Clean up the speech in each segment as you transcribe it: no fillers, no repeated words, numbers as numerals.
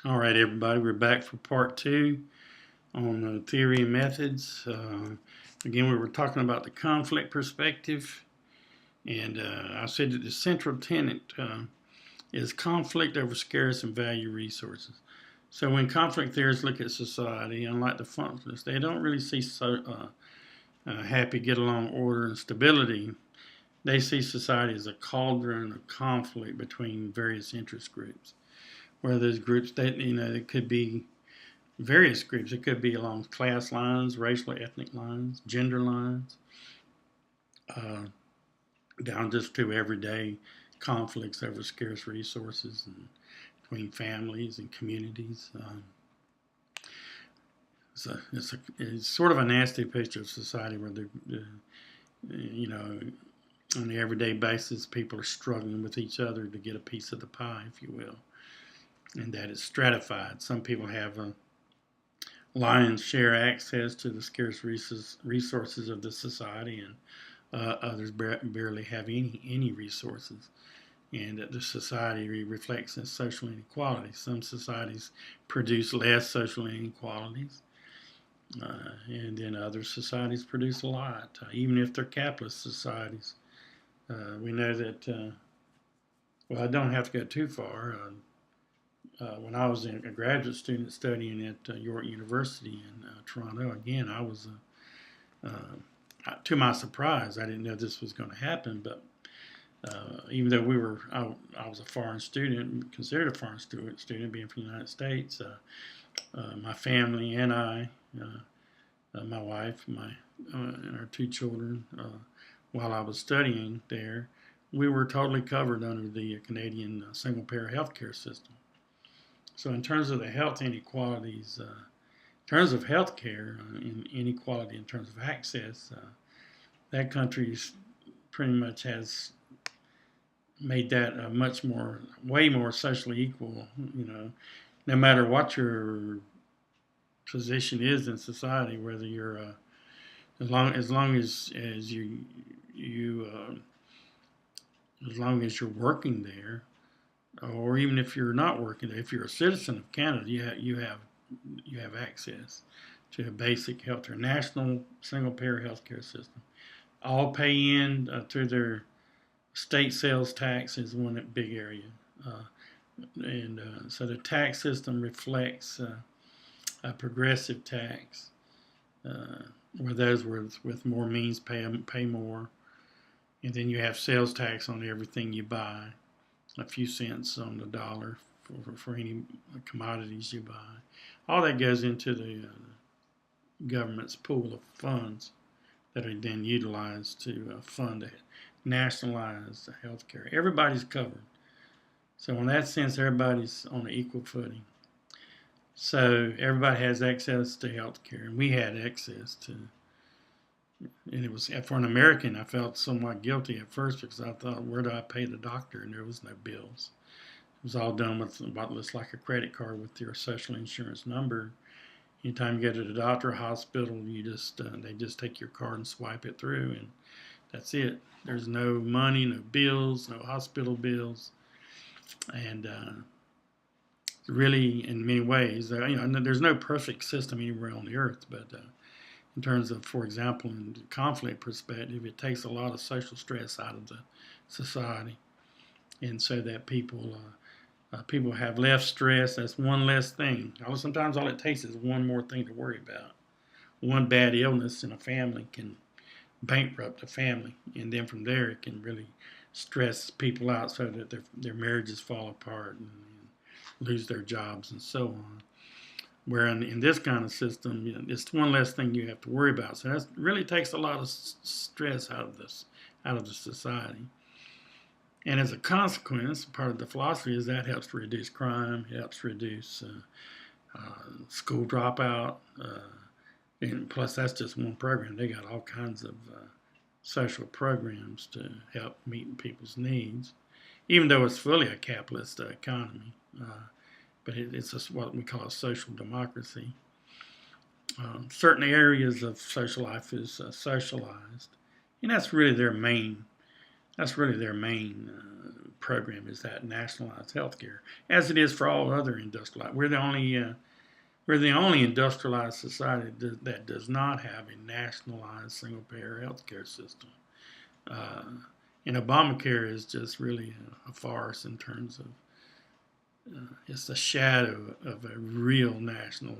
All right, everybody, we're back for part two on theory and methods. Again, we were talking about the conflict perspective, and I said that the central tenet is conflict over scarce and value resources. So when conflict theorists look at society, unlike the functionalists, they don't really see happy, get along, order, and stability. They see society as a cauldron of conflict between various interest groups. Where those groups that it could be various groups. It could be along class lines, racial, ethnic lines, gender lines, uh, down just to everyday conflicts over scarce resources and between families and communities. It's sort of a nasty picture of society where on the everyday basis, people are struggling with each other to get a piece of the pie, if you will, and that is stratified. Some people have a lion's share access to the scarce resources of the society, and others barely have any resources. And that the society reflects in social inequality. Some societies produce less social inequalities, and then other societies produce a lot, even if they're capitalist societies. We know that, well, I don't have to go too far. When I was a graduate student studying at York University in Toronto, again, I was, to my surprise, I didn't know this was going to happen, but even though I was a foreign student, considered a foreign student being from the United States, my family and I, my wife, and our two children, while I was studying there, we were totally covered under the Canadian single-payer healthcare system. So in terms of the health inequalities, in terms of healthcare, inequality in terms of access, that country pretty much has made that way more socially equal. No matter what your position is in society, whether you're as long as you're working there, or even if you're not working there, if you're a citizen of Canada, you have access to a basic healthcare, national single-payer healthcare system. All pay in to their state sales tax is one big area, and so the tax system reflects a progressive tax, where those with more means pay more, and then you have sales tax on everything you buy, a few cents on the dollar for any commodities you buy. All that goes into the government's pool of funds that are then utilized to fund nationalized health care. Everybody's covered. So in that sense, everybody's on an equal footing. So everybody has access to health care, and we had access to. And it was, for an American, I felt somewhat guilty at first because I thought, where do I pay the doctor? And there was no bills. It was all done with about looks like a credit card with your social insurance number. Anytime you go to the doctor or hospital, they just take your card and swipe it through, and that's it. There's no money, no bills, no hospital bills, and really, in many ways, there's no perfect system anywhere on the earth, but in terms of, for example, in the conflict perspective, it takes a lot of social stress out of the society, and so that people have less stress. That's one less thing. Sometimes all it takes is one more thing to worry about. One bad illness in a family can bankrupt a family, and then from there it can really stress people out so that their marriages fall apart and lose their jobs and so on. Where in this kind of system, it's one less thing you have to worry about. So that really takes a lot of stress out of the society. And as a consequence, part of the philosophy is that helps to reduce crime, helps reduce school dropout, and plus that's just one program. They got all kinds of social programs to help meet people's needs, even though it's fully a capitalist economy. But it's what we call a social democracy. Certain areas of social life is socialized, and that's really their main program is that nationalized healthcare, as it is for all other industrialized. We're the only industrialized society that does not have a nationalized single-payer healthcare system. Uh, and Obamacare is just really a farce in terms of it's a shadow of a real national.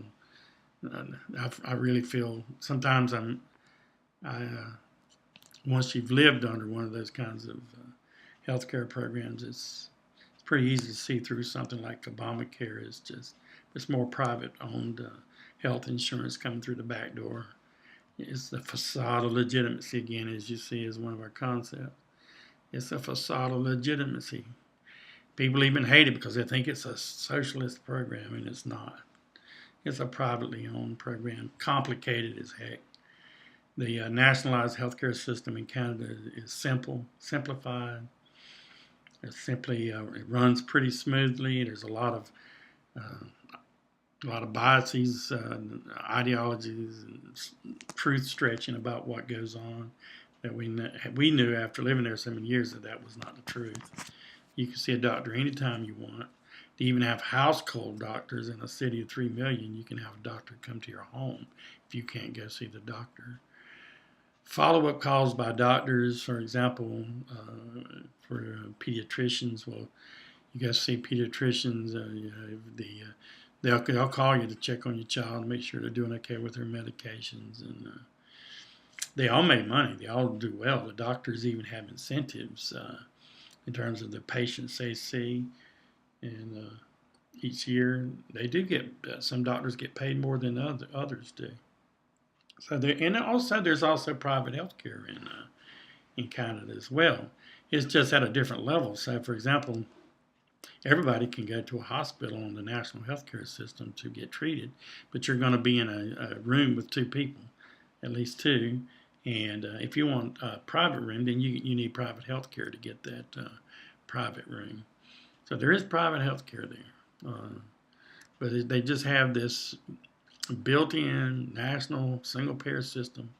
I really feel sometimes once you've lived under one of those kinds of healthcare programs, it's pretty easy to see through something like Obamacare is just it's more private-owned health insurance coming through the back door. It's the facade of legitimacy again, as you see, is one of our concepts. It's a facade of legitimacy. People even hate it because they think it's a socialist program, and it's not. It's a privately owned program, complicated as heck. The nationalized healthcare system in Canada is simplified. It runs pretty smoothly. There's a lot of biases, ideologies, and truth stretching about what goes on. That we knew after living there so many years that was not the truth. You can see a doctor anytime you want. To even have house cold doctors in a city of 3 million, you can have a doctor come to your home if you can't go see the doctor. Follow-up calls by doctors, for example, for pediatricians. Well, you got to see pediatricians. They'll call you to check on your child and make sure they're doing okay with their medications, and they all make money. They all do well. The doctors even have incentives in terms of the patients they see, and each year they do get some doctors get paid more than others do. So there's also private health care in Canada as well. It's just at a different level. So, for example, everybody can go to a hospital on the national healthcare system to get treated, but you're going to be in a room with two people, at least two. And if you want a private room, then you need private health care to get that private room. So there is private health care there. But they just have this built-in national single-payer system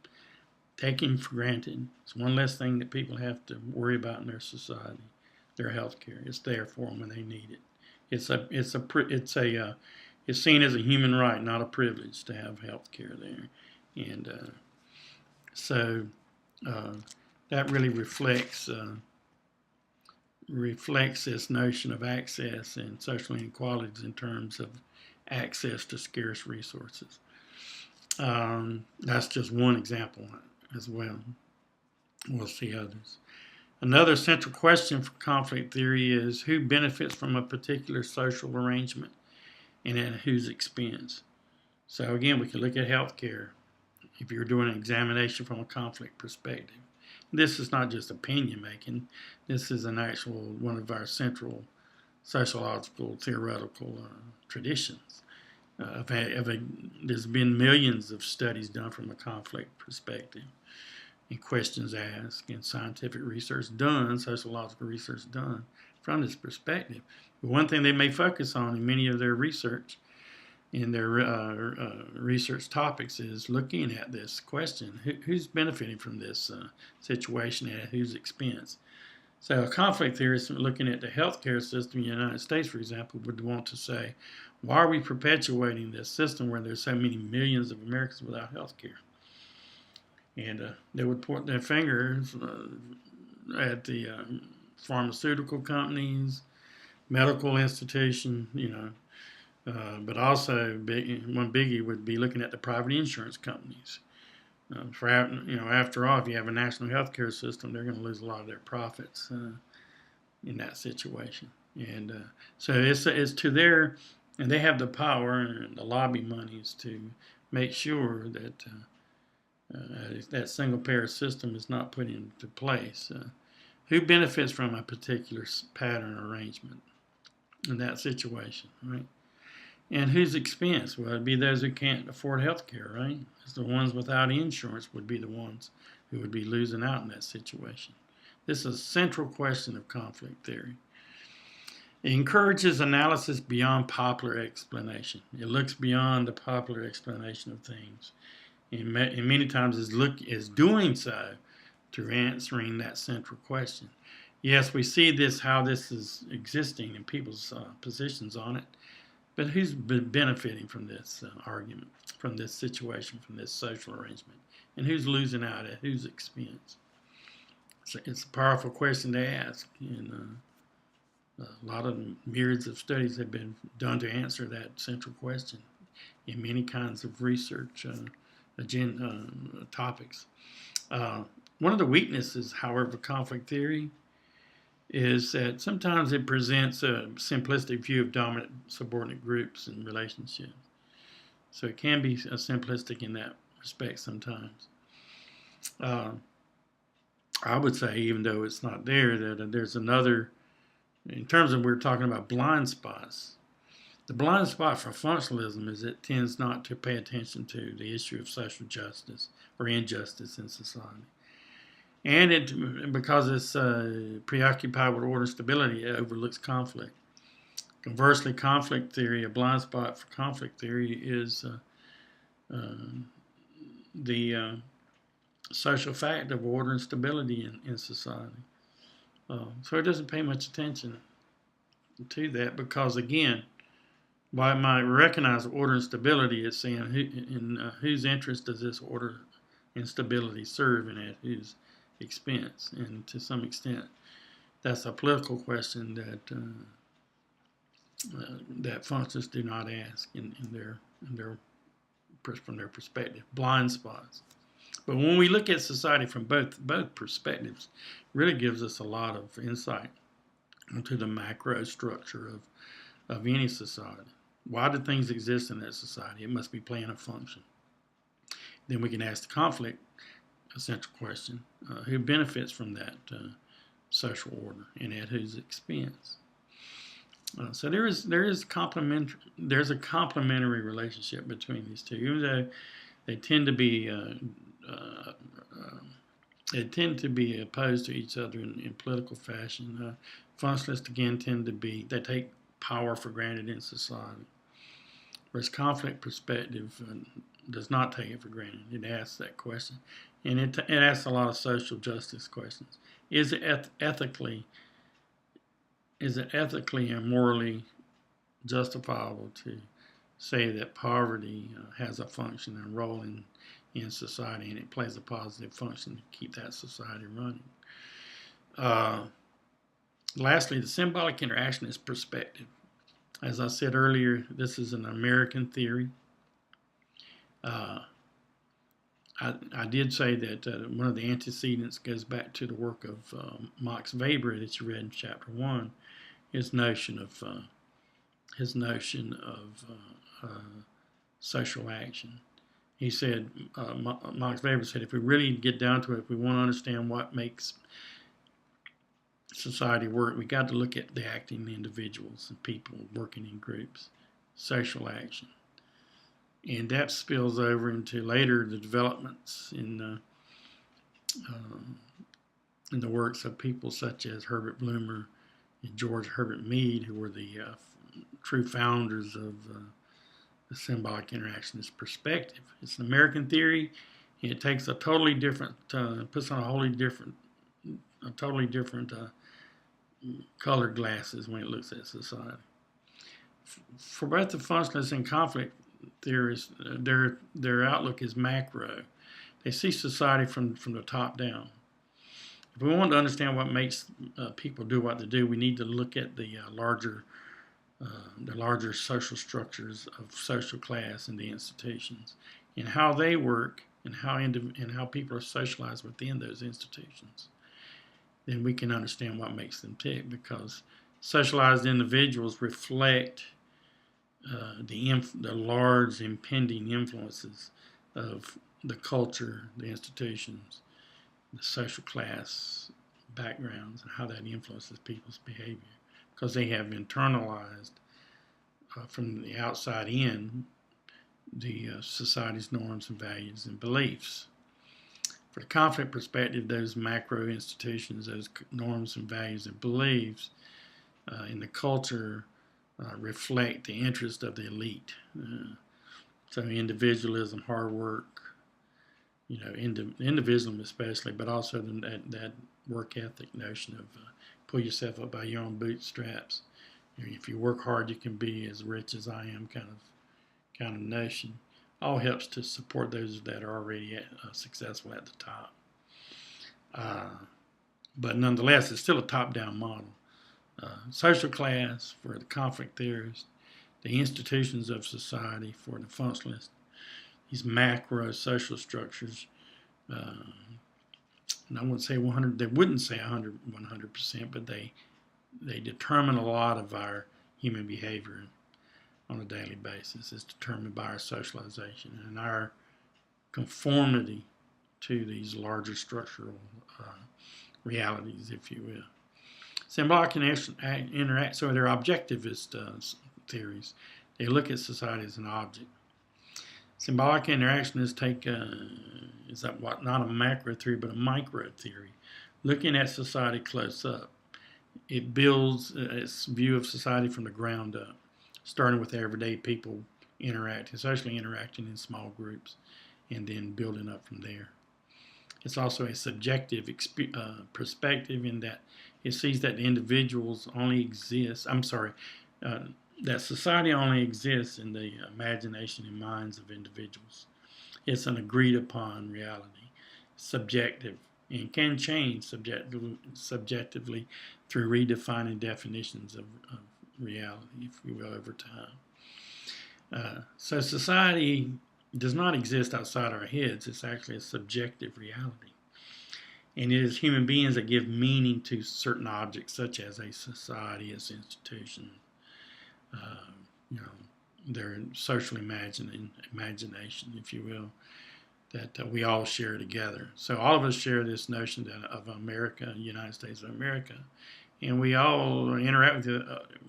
taken for granted. It's one less thing that people have to worry about in their society. Their health care. It's there for them when they need it. It's seen as a human right, not a privilege, to have health care there. And so that really reflects this notion of access and social inequalities in terms of access to scarce resources. That's just one example as well. We'll see others. Another central question for conflict theory is who benefits from a particular social arrangement and at whose expense. So again, we can look at healthcare if you're doing an examination from a conflict perspective. This is not just opinion making. This is an actual one of our central sociological theoretical traditions. There's been millions of studies done from a conflict perspective, and questions asked, and scientific research done, sociological research done from this perspective. But one thing they may focus on in many of their research, in their research topics, is looking at this question: who's benefiting from this situation and at whose expense? So a conflict theorist looking at the healthcare system in the United States, for example, would want to say, why are we perpetuating this system where there's so many millions of Americans without health care? And they would point their fingers at the pharmaceutical companies, medical institutions, but also one biggie would be looking at the private insurance companies. After all, if you have a national health care system, they're going to lose a lot of their profits in that situation. And so it's to their, and they have the power and the lobby monies to make sure that that single-payer system is not put into place. Who benefits from a particular pattern or arrangement in that situation, right? And whose expense? Well, it'd be those who can't afford health care, right? Because the ones without insurance would be the ones who would be losing out in that situation. This is a central question of conflict theory. It encourages analysis beyond popular explanation. It looks beyond the popular explanation of things. And many times is doing so through answering that central question. yes, we see this, how this is existing and people's positions on it, but who's benefiting from this argument, from this situation, from this social arrangement, and who's losing out at whose expense? So it's a powerful question to ask, and a lot of myriads of studies have been done to answer that central question in many kinds of research topics. One of the weaknesses, however, of conflict theory is that sometimes it presents a simplistic view of dominant subordinate groups and relationships. So it can be simplistic in that respect sometimes. I would say, even though it's not there, that there's another, in terms of we're talking about blind spots. The blind spot for functionalism is it tends not to pay attention to the issue of social justice or injustice in society. And because it's preoccupied with order and stability, it overlooks conflict. Conversely, conflict theory, a blind spot for conflict theory, is the social fact of order and stability in society. So it doesn't pay much attention to that because, again, while it might recognize order and stability, it's saying in whose interest does this order and stability serve and at whose expense. And to some extent, that's a political question that functionalists do not ask from their perspective. Blind spots. But when we look at society from both perspectives, it really gives us a lot of insight into the macro structure of any society. Why do things exist in that society? It must be playing a function. Then we can ask the conflict essential question: who benefits from that social order, and at whose expense? So there's a complementary relationship between these two, even though they tend to be opposed to each other in political fashion. Functionalists again they take power for granted in society, whereas conflict perspective does not take it for granted. It asks that question, and it asks a lot of social justice questions. Is it ethically and morally justifiable to say that poverty has a function and role in society, and it plays a positive function to keep that society running? Lastly, the symbolic interactionist perspective. As I said earlier, this is an American theory. I did say that one of the antecedents goes back to the work of Max Weber that you read in chapter 1. His notion of social action. He said, Max Weber said, if we really get down to it, if we want to understand what makes society work, we got to look at the acting individuals and people working in groups, social action. And that spills over into later the developments in the works of people such as Herbert Blumer and George Herbert Mead, who were the true founders of the symbolic interactionist perspective. It's an American theory, and it takes a totally different, puts on a totally different colored glasses when it looks at society. For both the functionalists and conflict theorists, their outlook is macro. They see society from the top down. If we want to understand what makes people do what they do, we need to look at the larger social structures of social class and the institutions, and how they work, and how people are socialized within those institutions. Then we can understand what makes them tick, because socialized individuals reflect the large impending influences of the culture, the institutions, the social class backgrounds, and how that influences people's behavior, because they have internalized from the outside in the society's norms and values and beliefs. For the conflict perspective, those macro institutions, those norms and values and beliefs in the culture reflect the interest of the elite. So individualism, hard work, individualism especially, but also that work ethic notion of pull yourself up by your own bootstraps. If you work hard, you can be as rich as I am, kind of notion. All helps to support those that are already successful at the top. But nonetheless, it's still a top-down model. Social class for the conflict theorist, the institutions of society for the functionalist, these macro social structures. And I wouldn't say 100. They wouldn't say 100%, but they determine a lot of our human behavior on a daily basis. It's determined by our socialization and our conformity to these larger structural realities, if you will. Symbolic interact. So they're objectivist theories. They look at society as an object. Symbolic interactionists take not a macro theory but a micro theory, looking at society close up. It builds its view of society from the ground up, starting with everyday people socially interacting in small groups, and then building up from there. It's also a subjective perspective in that it sees that the individuals only exist. That society only exists in the imagination and minds of individuals. It's an agreed upon reality, subjective, and can change subjectively through redefining definitions of reality, if you will, over time. So society does not exist outside our heads. It's actually a subjective reality. And it is human beings that give meaning to certain objects, such as a society, as institution, their social imagination, if you will, that we all share together. So all of us share this notion of America, United States of America, and we all interact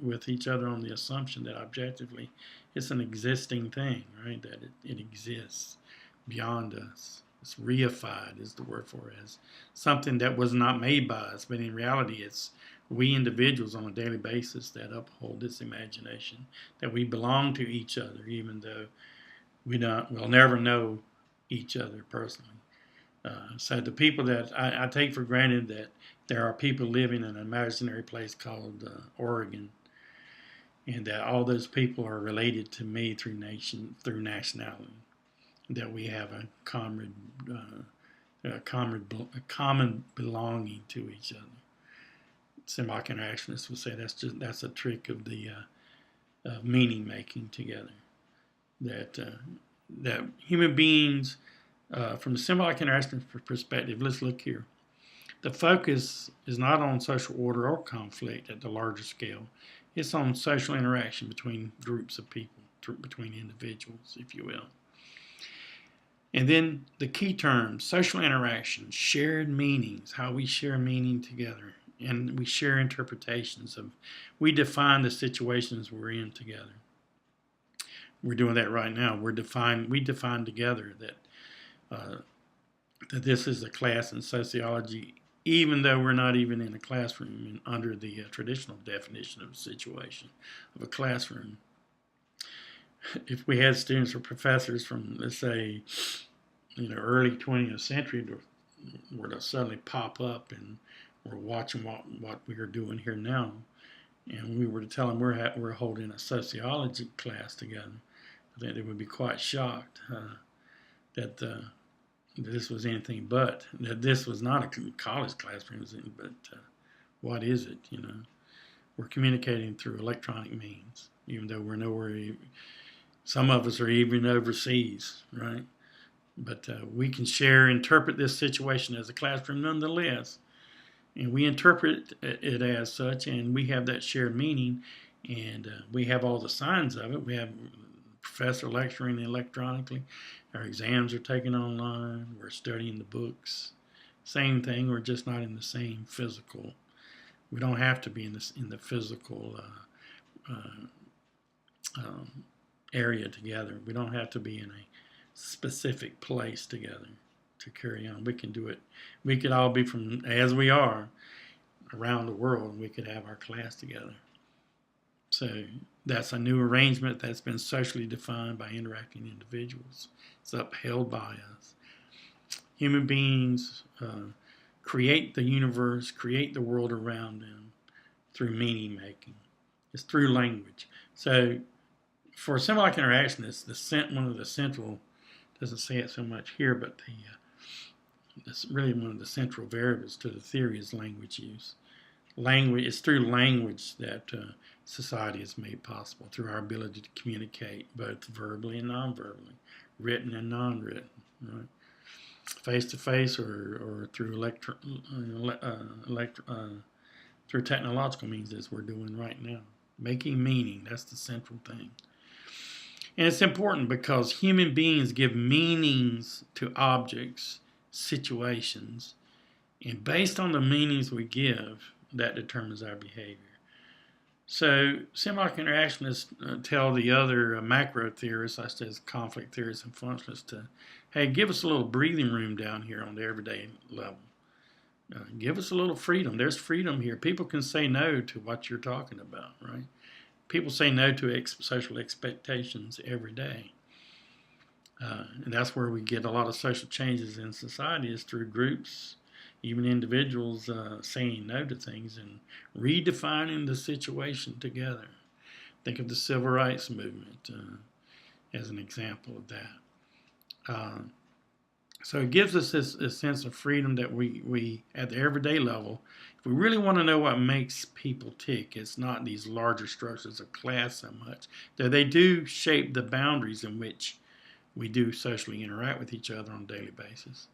with each other on the assumption that objectively it's an existing thing, right? That it exists beyond us. It's reified is the word for it, as something that was not made by us, but in reality it's we individuals on a daily basis that uphold this imagination, that we belong to each other, even though we'll never know each other personally. So the people that I take for granted that there are people living in an imaginary place called Oregon, and that all those people are related to me through nationality, that we have a common belonging to each other. Symbolic interactionists would say that's a trick of the meaning making together. That human beings, from the symbolic interactionist perspective, let's look here. The focus is not on social order or conflict at the larger scale. It's on social interaction between groups of people, between individuals, if you will. And then the key terms: social interaction, shared meanings, how we share meaning together. And we share interpretations we define the situations we're in together. We're doing that right now. We define together that this is a class in sociology, even though we're not even in a classroom under the traditional definition of a situation of a classroom. If we had students or professors from, let's say, early 20th century were to suddenly pop up and we're watching what we are doing here now, and we were to tell them we're holding a sociology class together, I think they would be quite shocked that this was anything but, that this was not a college classroom, but what is it? We're communicating through electronic means, even though we're nowhere. Some of us are even overseas, right? But we can interpret this situation as a classroom nonetheless. And we interpret it as such, and we have that shared meaning, and we have all the signs of it. We have professor lecturing electronically. Our exams are taken online. We're studying the books. Same thing. We're just not in the same physical. We don't have to be in the physical area together. We don't have to be in a specific place together to carry on. We can do it. We could all be as we are around the world, and we could have our class together. So that's a new arrangement that's been socially defined by interacting individuals. It's upheld by us. Human beings create the universe, create the world around them, through meaning making. It's through language. So for symbolic interaction, it's one of the central, doesn't say it so much here, but it's really one of the central variables to the theory is language use. Language, it's through language that society is made possible, through our ability to communicate both verbally and non-verbally, written and non-written, right? Face to face or through through technological means as we're doing right now. Making meaning, that's the central thing. And it's important because human beings give meanings to objects, situations, and based on the meanings we give, that determines our behavior. So symbolic interactionists tell the other macro theorists, such as conflict theorists and functionalists, to, hey, give us a little breathing room down here on the everyday level. Give us a little freedom. There's freedom here. People can say no to what you're talking about, right? People say no to social expectations every day. And that's where we get a lot of social changes in society, is through groups, even individuals saying no to things and redefining the situation together. Think of the civil rights movement as an example of that. So it gives us this sense of freedom that we, at the everyday level, if we really want to know what makes people tick, it's not these larger structures of class so much, though they do shape the boundaries in which we do socially interact with each other on a daily basis.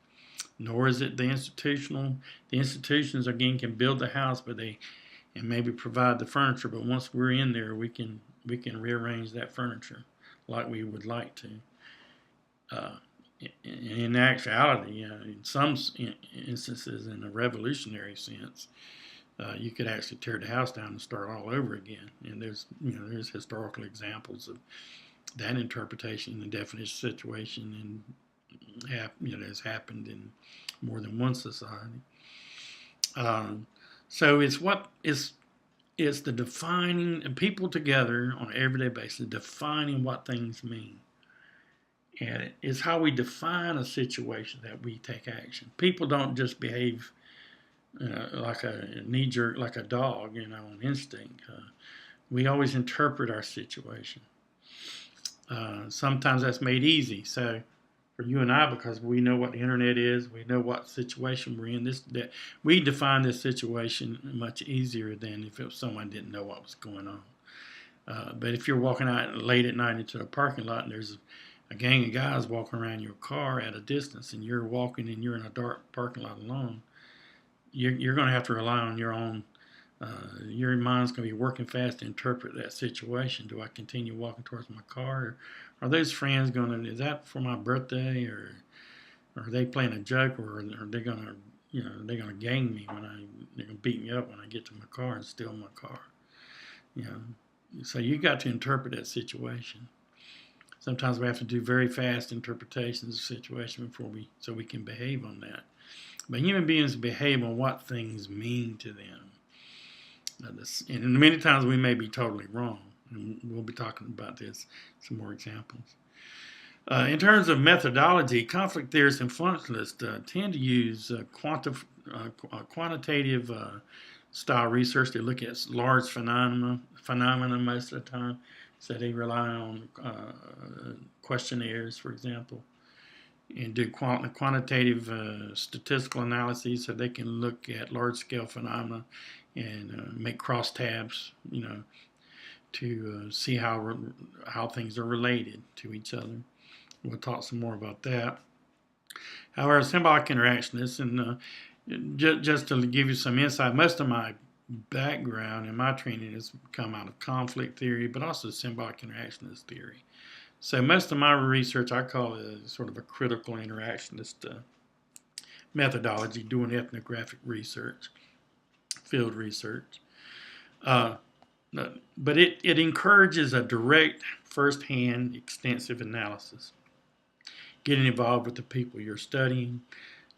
Nor is it the institutional. The institutions, again, can build the house, and maybe provide the furniture, but once we're in there, we can rearrange that furniture like we would like to. In actuality, in some instances, in a revolutionary sense, you could actually tear the house down and start all over again. And there's historical examples of that interpretation in the definition situation, and has happened in more than one society. So it's the defining people together on an everyday basis, defining what things mean. And it's how we define a situation that we take action. People don't just behave like a knee-jerk, like a dog, on instinct. We always interpret our situation. Sometimes that's made easy. So for you and I, because we know what the internet is, we know what situation we're in. That we define this situation much easier than if someone didn't know what was going on. But if you're walking out late at night into a parking lot and there's a gang of guys walking around your car at a distance, and you're walking and you're in a dark parking lot alone, you're going to have to rely on your own. Your mind's going to be working fast to interpret that situation. Do I continue walking towards my car? Or are those friends going to? Is that for my birthday, or are they playing a joke, or are they going to? They're going to gang me they're going to beat me up when I get to my car and steal my car. So you got to interpret that situation. Sometimes we have to do very fast interpretations of the situation so we can behave on that. But human beings behave on what things mean to them. And many times we may be totally wrong. And we'll be talking about this, some more examples. In terms of methodology, conflict theorists and functionalists tend to use quantitative style research. They look at large phenomena most of the time. So they rely on questionnaires, for example, and do quantitative statistical analyses, so they can look at large-scale phenomena and make crosstabs, to see how things are related to each other. We'll talk some more about that. However, symbolic interactionists, and just to give you some insight, most of my background and my training has come out of conflict theory, but also symbolic interactionist theory. So most of my research, I call it sort of a critical interactionist methodology, doing ethnographic research, field research. But it encourages a direct, first-hand, extensive analysis. Getting involved with the people you're studying,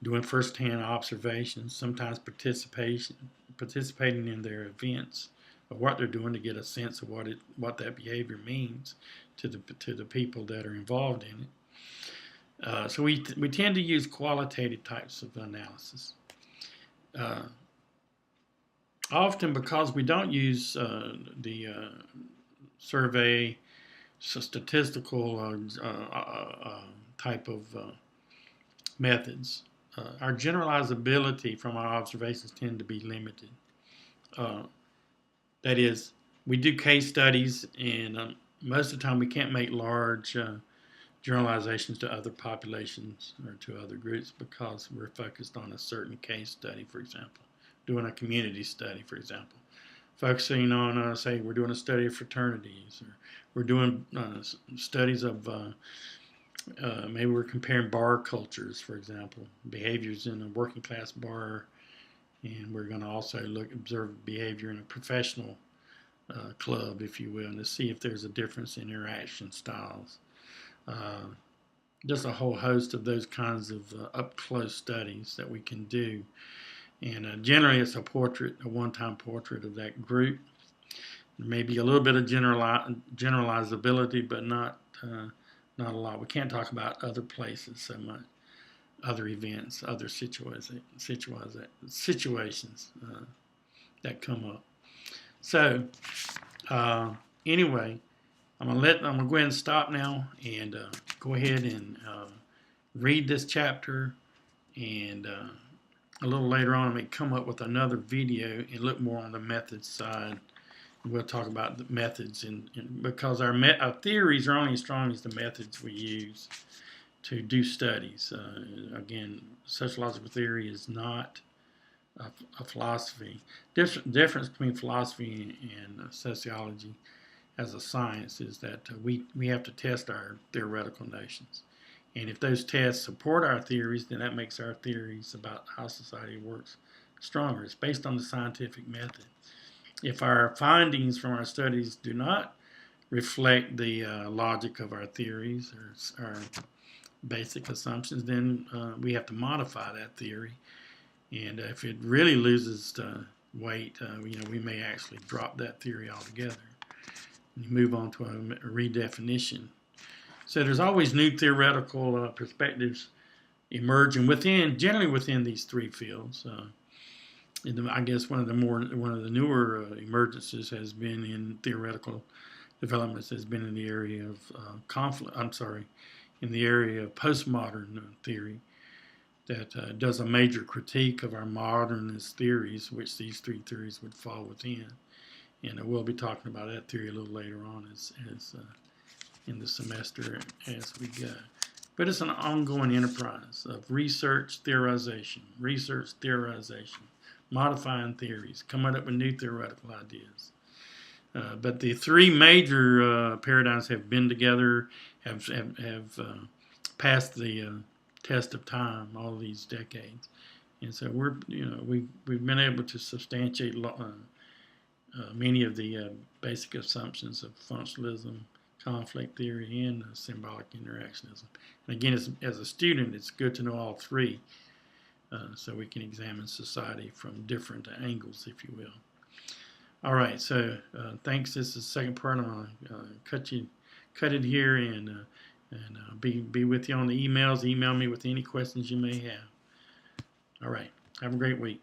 doing first-hand observations, sometimes participating in their events of what they're doing to get a sense of what that behavior means to the people that are involved in it. So we tend to use qualitative types of analysis. often because we don't use the survey statistical type of methods, our generalizability from our observations tend to be limited. That is, we do case studies, and most of the time we can't make large generalizations to other populations or to other groups because we're focused on a certain case study, for example, doing a community study, for example, focusing on, say, we're doing a study of fraternities, or we're doing studies of maybe we're comparing bar cultures, for example, behaviors in a working class bar, and we're going to also observe behavior in a professional club, if you will, and to see if there's a difference in interaction styles. Just a whole host of those kinds of up-close studies that we can do. And generally it's a portrait, a one-time portrait of that group. Maybe a little bit of generalizability, but not a lot. We can't talk about other places so much, other events, other situations that come up. So anyway, I'm gonna go ahead and stop now and go ahead and read this chapter, and a little later on I may come up with another video and look more on the methods side. We'll talk about the methods, because our theories are only as strong as the methods we use to do studies. Again, sociological theory is not a philosophy. Difference between philosophy and sociology as a science is that we have to test our theoretical notions. And if those tests support our theories, then that makes our theories about how society works stronger. It's based on the scientific method. If our findings from our studies do not reflect the logic of our theories or our basic assumptions, then we have to modify that theory. And if it really loses weight, we may actually drop that theory altogether and move on to a redefinition. So there's always new theoretical perspectives emerging generally within these three fields. I guess one of the newer emergences has been in theoretical developments has been in the area of in the area of postmodern theory that does a major critique of our modernist theories, which these three theories would fall within. And we'll be talking about that theory a little later on as in the semester as we go. But it's an ongoing enterprise of research, theorization, modifying theories, coming up with new theoretical ideas. But the three major paradigms have been together, have passed the test of time all these decades, and so we've been able to substantiate many of the basic assumptions of functionalism, conflict theory, and symbolic interactionism. And again, as a student, it's good to know all three, so we can examine society from different angles, if you will. All right, so thanks. This is the second part. I'm going to cut it here and be with you on the emails. Email me with any questions you may have. All right, have a great week.